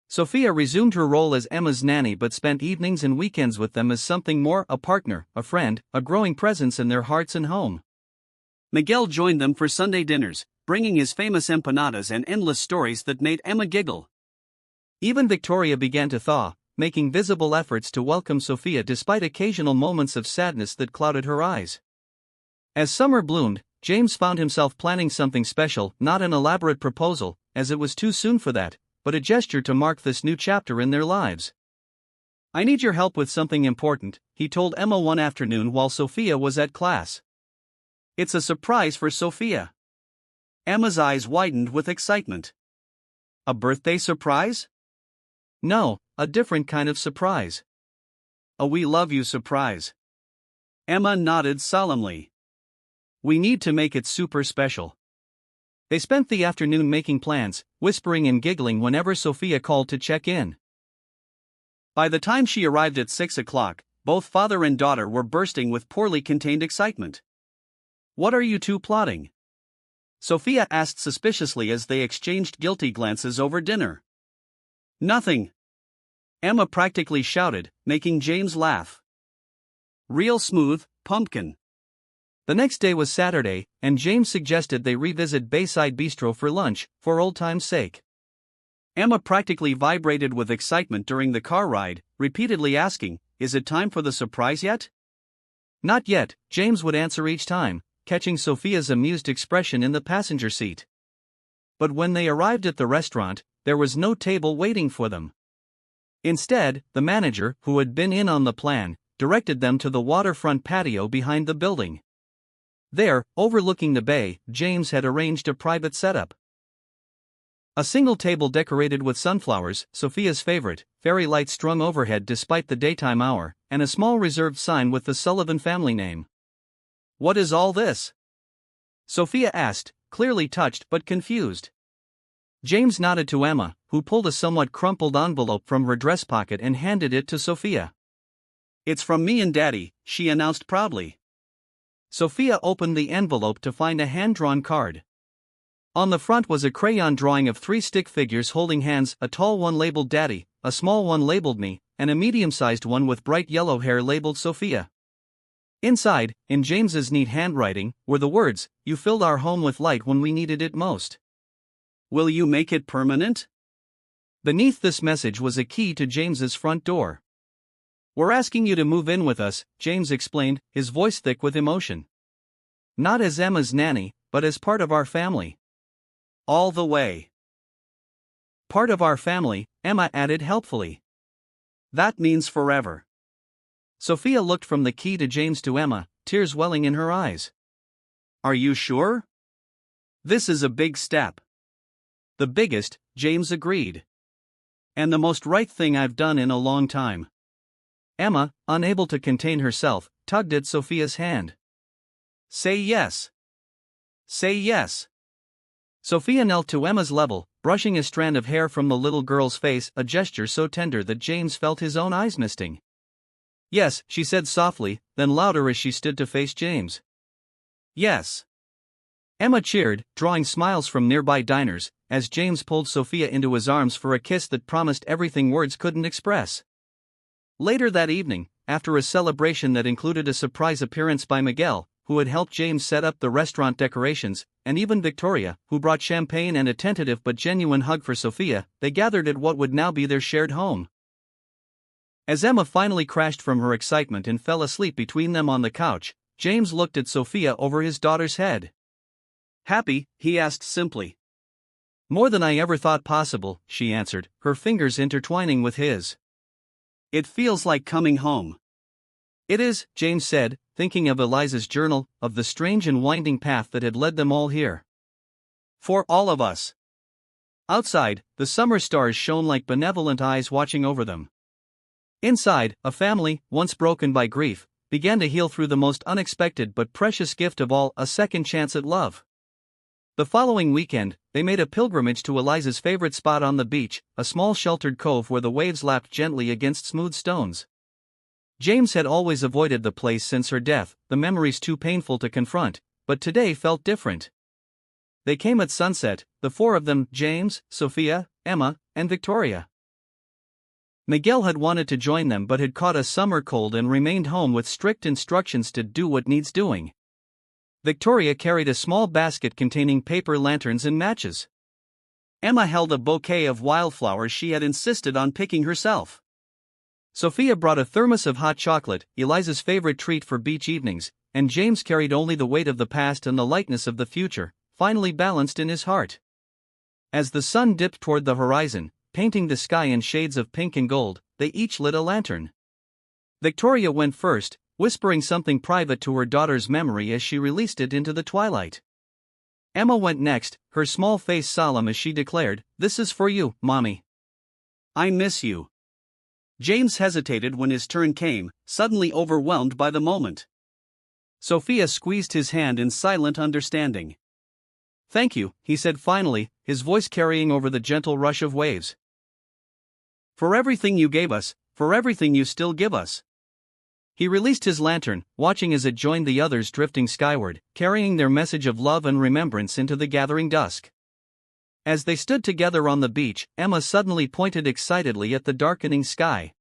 Sophia resumed her role as Emma's nanny but spent evenings and weekends with them as something more, a partner, a friend, a growing presence in their hearts and home. Miguel joined them for Sunday dinners, bringing his famous empanadas and endless stories that made Emma giggle. Even Victoria began to thaw, making visible efforts to welcome Sophia despite occasional moments of sadness that clouded her eyes. As summer bloomed, James found himself planning something special, not an elaborate proposal, as it was too soon for that, but a gesture to mark this new chapter in their lives. I need your help with something important, he told Emma one afternoon while Sophia was at class. It's a surprise for Sophia. Emma's eyes widened with excitement. A birthday surprise? No, a different kind of surprise. A we love you surprise. Emma nodded solemnly. We need to make it super special. They spent the afternoon making plans, whispering and giggling whenever Sophia called to check in. By the time she arrived at 6 o'clock, both father and daughter were bursting with poorly contained excitement. What are you two plotting? Sophia asked suspiciously as they exchanged guilty glances over dinner. Nothing. Emma practically shouted, making James laugh. Real smooth, pumpkin. The next day was Saturday, and James suggested they revisit Bayside Bistro for lunch, for old time's sake. Emma practically vibrated with excitement during the car ride, repeatedly asking, "Is it time for the surprise yet?" Not yet, James would answer each time, catching Sophia's amused expression in the passenger seat. But when they arrived at the restaurant, there was no table waiting for them. Instead, the manager, who had been in on the plan, directed them to the waterfront patio behind the building. There, overlooking the bay, James had arranged a private setup. A single table decorated with sunflowers, Sophia's favorite, fairy lights strung overhead despite the daytime hour, and a small reserved sign with the Sullivan family name. What is all this? Sophia asked, clearly touched but confused. James nodded to Emma, who pulled a somewhat crumpled envelope from her dress pocket and handed it to Sophia. It's from me and Daddy, she announced proudly. Sophia opened the envelope to find a hand-drawn card. On the front was a crayon drawing of 3 stick figures holding hands, a tall one labeled Daddy, a small one labeled me, and a medium-sized one with bright yellow hair labeled Sophia. Inside, in James's neat handwriting, were the words, "You filled our home with light when we needed it most. Will you make it permanent?" Beneath this message was a key to James's front door. We're asking you to move in with us, James explained, his voice thick with emotion. Not as Emma's nanny, but as part of our family. All the way. Part of our family, Emma added helpfully. That means forever. Sophia looked from the key to James to Emma, tears welling in her eyes. Are you sure? This is a big step. The biggest, James agreed. And the most right thing I've done in a long time. Emma, unable to contain herself, tugged at Sophia's hand. Say yes. Say yes. Sophia knelt to Emma's level, brushing a strand of hair from the little girl's face, a gesture so tender that James felt his own eyes misting. Yes, she said softly, then louder as she stood to face James. Yes. Emma cheered, drawing smiles from nearby diners, as James pulled Sophia into his arms for a kiss that promised everything words couldn't express. Later that evening, after a celebration that included a surprise appearance by Miguel, who had helped James set up the restaurant decorations, and even Victoria, who brought champagne and a tentative but genuine hug for Sophia, they gathered at what would now be their shared home. As Emma finally crashed from her excitement and fell asleep between them on the couch, James looked at Sophia over his daughter's head. Happy? He asked simply. More than I ever thought possible, she answered, her fingers intertwining with his. It feels like coming home. It is, James said, thinking of Eliza's journal, of the strange and winding path that had led them all here. For all of us. Outside, the summer stars shone like benevolent eyes watching over them. Inside, a family, once broken by grief, began to heal through the most unexpected but precious gift of all, a second chance at love. The following weekend, they made a pilgrimage to Eliza's favorite spot on the beach, a small sheltered cove where the waves lapped gently against smooth stones. James had always avoided the place since her death, the memories too painful to confront, but today felt different. They came at sunset, the four of them, James, Sophia, Emma, and Victoria. Miguel had wanted to join them but had caught a summer cold and remained home with strict instructions to do what needs doing. Victoria carried a small basket containing paper lanterns and matches. Emma held a bouquet of wildflowers she had insisted on picking herself. Sophia brought a thermos of hot chocolate, Eliza's favorite treat for beach evenings, and James carried only the weight of the past and the lightness of the future, finally balanced in his heart. As the sun dipped toward the horizon, painting the sky in shades of pink and gold, they each lit a lantern. Victoria went first, whispering something private to her daughter's memory as she released it into the twilight. Emma went next, her small face solemn as she declared, "This is for you, Mommy. I miss you." James hesitated when his turn came, suddenly overwhelmed by the moment. Sophia squeezed his hand in silent understanding. "Thank you," he said finally, his voice carrying over the gentle rush of waves. "For everything you gave us, for everything you still give us." He released his lantern, watching as it joined the others drifting skyward, carrying their message of love and remembrance into the gathering dusk. As they stood together on the beach, Emma suddenly pointed excitedly at the darkening sky.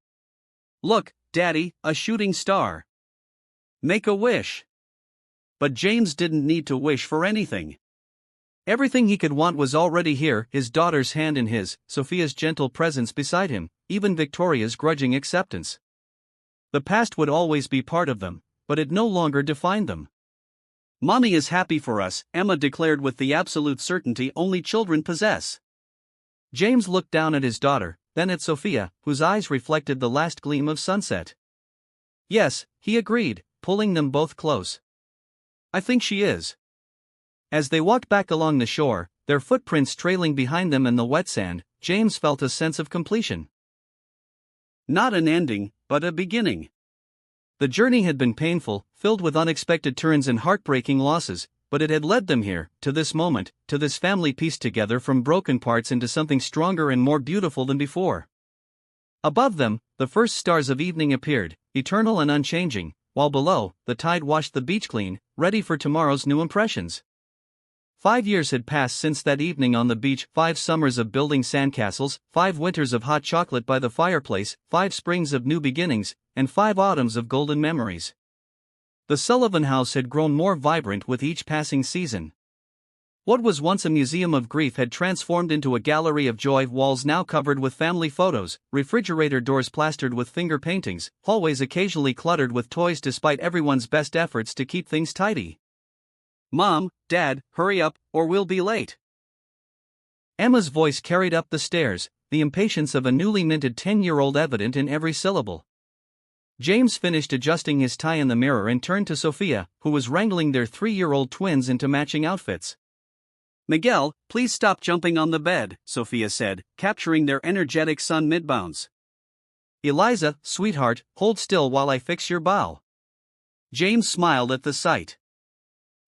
"Look, Daddy, a shooting star. Make a wish." But James didn't need to wish for anything. Everything he could want was already here, his daughter's hand in his, Sophia's gentle presence beside him, even Victoria's grudging acceptance. The past would always be part of them, but it no longer defined them. "Mommy is happy for us," Emma declared with the absolute certainty only children possess. James looked down at his daughter, then at Sophia, whose eyes reflected the last gleam of sunset. "Yes," he agreed, pulling them both close. "I think she is." As they walked back along the shore, their footprints trailing behind them in the wet sand, James felt a sense of completion. Not an ending, but a beginning. The journey had been painful, filled with unexpected turns and heartbreaking losses, but it had led them here, to this moment, to this family pieced together from broken parts into something stronger and more beautiful than before. Above them, the first stars of evening appeared, eternal and unchanging, while below, the tide washed the beach clean, ready for tomorrow's new impressions. 5 years had passed since that evening on the beach, 5 summers of building sandcastles, 5 winters of hot chocolate by the fireplace, 5 springs of new beginnings, and 5 autumns of golden memories. The Sullivan house had grown more vibrant with each passing season. What was once a museum of grief had transformed into a gallery of joy, walls now covered with family photos, refrigerator doors plastered with finger paintings, hallways occasionally cluttered with toys despite everyone's best efforts to keep things tidy. "Mom, Dad, hurry up, or we'll be late." Emma's voice carried up the stairs, the impatience of a newly minted 10-year-old evident in every syllable. James finished adjusting his tie in the mirror and turned to Sophia, who was wrangling their 3-year-old twins into matching outfits. "Miguel, please stop jumping on the bed," Sophia said, capturing their energetic son mid-bounce. "Eliza, sweetheart, hold still while I fix your bow." James smiled at the sight.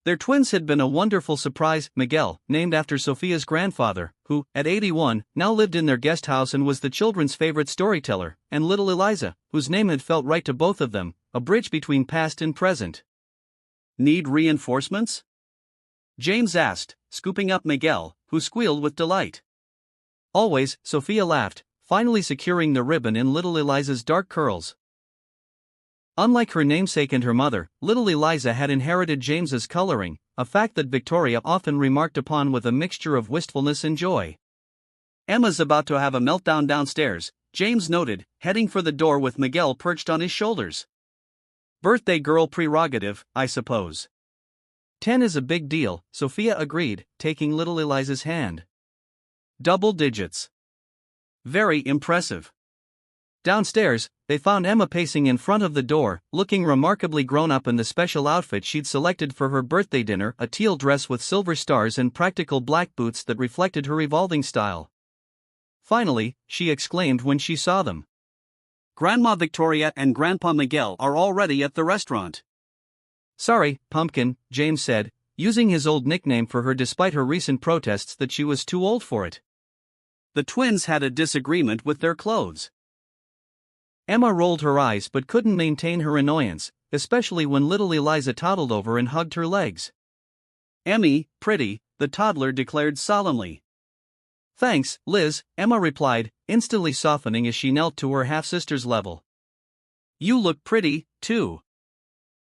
Their twins had been a wonderful surprise. Miguel, named after Sophia's grandfather, who, at 81, now lived in their guest house and was the children's favorite storyteller, and little Eliza, whose name had felt right to both of them, a bridge between past and present. "Need reinforcements?" James asked, scooping up Miguel, who squealed with delight. "Always," Sophia laughed, finally securing the ribbon in little Eliza's dark curls. Unlike her namesake and her mother, little Eliza had inherited James's coloring, a fact that Victoria often remarked upon with a mixture of wistfulness and joy. "Emma's about to have a meltdown downstairs," James noted, heading for the door with Miguel perched on his shoulders. "Birthday girl prerogative, I suppose." 10 is a big deal, Sophia agreed, taking little Eliza's hand. Double digits. Very impressive. Downstairs, they found Emma pacing in front of the door, looking remarkably grown up in the special outfit she'd selected for her birthday dinner, a teal dress with silver stars and practical black boots that reflected her evolving style. Finally, she exclaimed when she saw them. "Grandma Victoria and Grandpa Miguel are already at the restaurant." "Sorry, Pumpkin," James said, using his old nickname for her despite her recent protests that she was too old for it. The twins had a disagreement with their clothes. Emma rolled her eyes but couldn't maintain her annoyance, especially when little Eliza toddled over and hugged her legs. "Emmy, pretty," the toddler declared solemnly. "Thanks, Liz," Emma replied, instantly softening as she knelt to her half-sister's level. "You look pretty, too."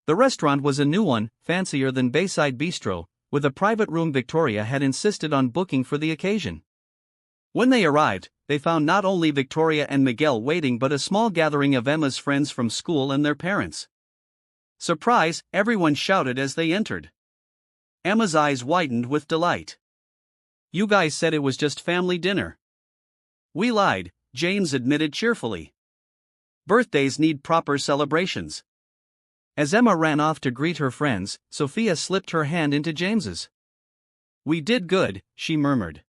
The restaurant was a new one, fancier than Bayside Bistro, with a private room Victoria had insisted on booking for the occasion. When they arrived, they found not only Victoria and Miguel waiting but a small gathering of Emma's friends from school and their parents. "Surprise!" everyone shouted as they entered. Emma's eyes widened with delight. "You guys said it was just family dinner." "We lied," James admitted cheerfully. "Birthdays need proper celebrations." As Emma ran off to greet her friends, Sophia slipped her hand into James's. "We did good," she murmured.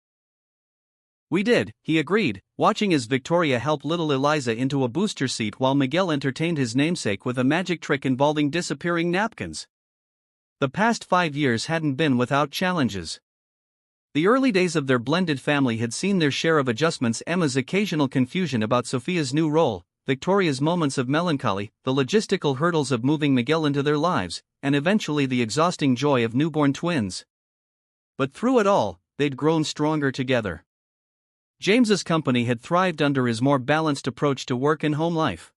"We did," he agreed, watching as Victoria helped little Eliza into a booster seat while Miguel entertained his namesake with a magic trick involving disappearing napkins. The past 5 years hadn't been without challenges. The early days of their blended family had seen their share of adjustments: Emma's occasional confusion about Sophia's new role, Victoria's moments of melancholy, the logistical hurdles of moving Miguel into their lives, and eventually the exhausting joy of newborn twins. But through it all, they'd grown stronger together. James's company had thrived under his more balanced approach to work and home life.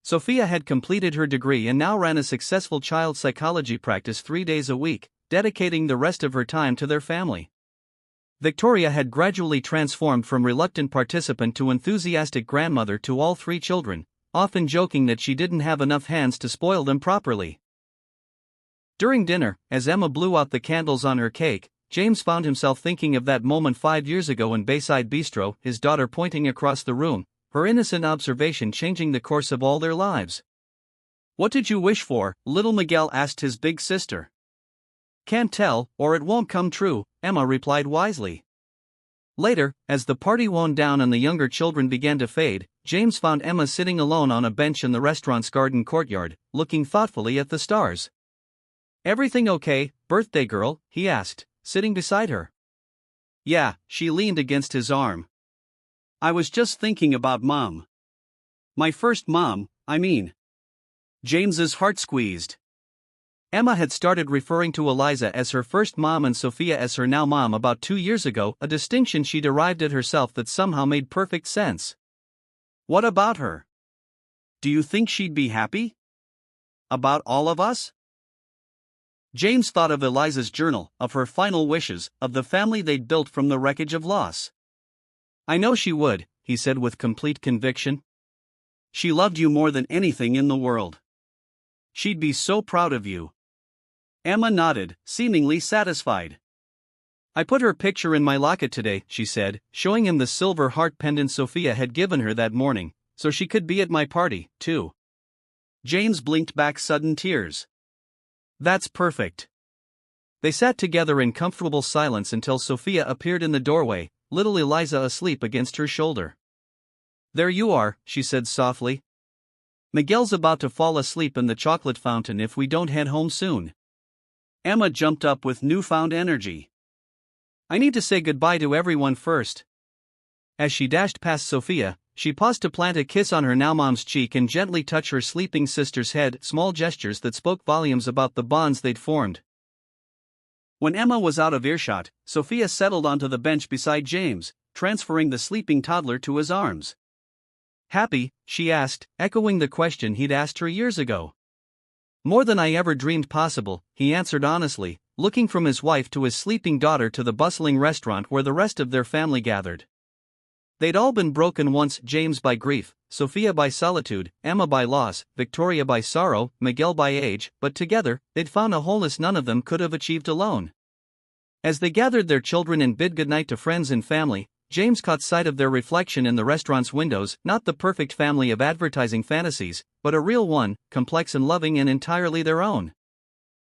Sophia had completed her degree and now ran a successful child psychology practice 3 days a week, dedicating the rest of her time to their family. Victoria had gradually transformed from reluctant participant to enthusiastic grandmother to all 3 children, often joking that she didn't have enough hands to spoil them properly. During dinner, as Emma blew out the candles on her cake, James found himself thinking of that moment 5 years ago in Bayside Bistro, his daughter pointing across the room, her innocent observation changing the course of all their lives. "What did you wish for?" little Miguel asked his big sister. "Can't tell, or it won't come true," Emma replied wisely. Later, as the party wound down and the younger children began to fade, James found Emma sitting alone on a bench in the restaurant's garden courtyard, looking thoughtfully at the stars. "Everything okay, birthday girl?" he asked, sitting beside her. "Yeah," she leaned against his arm. "I was just thinking about Mom. My first mom, I mean." James's heart squeezed. Emma had started referring to Eliza as her first mom and Sophia as her now mom about 2 years ago, a distinction she'd arrived at herself that somehow made perfect sense. "What about her? Do you think she'd be happy? About all of us?" James thought of Eliza's journal, of her final wishes, of the family they'd built from the wreckage of loss. "I know she would," he said with complete conviction. "She loved you more than anything in the world. She'd be so proud of you." Emma nodded, seemingly satisfied. "I put her picture in my locket today," she said, showing him the silver heart pendant Sophia had given her that morning, "so she could be at my party, too." James blinked back sudden tears. "That's perfect." They sat together in comfortable silence until Sophia appeared in the doorway, little Eliza asleep against her shoulder. "There you are," she said softly. "Miguel's about to fall asleep in the chocolate fountain if we don't head home soon." Emma jumped up with newfound energy. "I need to say goodbye to everyone first." As she dashed past Sophia, she paused to plant a kiss on her now mom's cheek and gently touch her sleeping sister's head, small gestures that spoke volumes about the bonds they'd formed. When Emma was out of earshot, Sophia settled onto the bench beside James, transferring the sleeping toddler to his arms. "Happy?" she asked, echoing the question he'd asked her years ago. "More than I ever dreamed possible," he answered honestly, looking from his wife to his sleeping daughter to the bustling restaurant where the rest of their family gathered. They'd all been broken once, James by grief, Sophia by solitude, Emma by loss, Victoria by sorrow, Miguel by age, but together, they'd found a wholeness none of them could have achieved alone. As they gathered their children and bid goodnight to friends and family, James caught sight of their reflection in the restaurant's windows, not the perfect family of advertising fantasies, but a real one, complex and loving and entirely their own.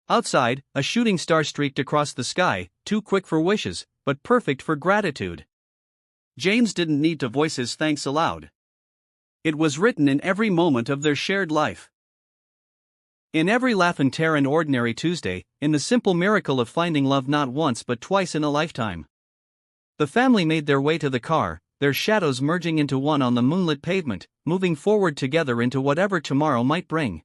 Outside, a shooting star streaked across the sky, too quick for wishes, but perfect for gratitude. James didn't need to voice his thanks aloud. It was written in every moment of their shared life. In every laugh and tear and ordinary Tuesday, in the simple miracle of finding love not once but twice in a lifetime. The family made their way to the car, their shadows merging into one on the moonlit pavement, moving forward together into whatever tomorrow might bring.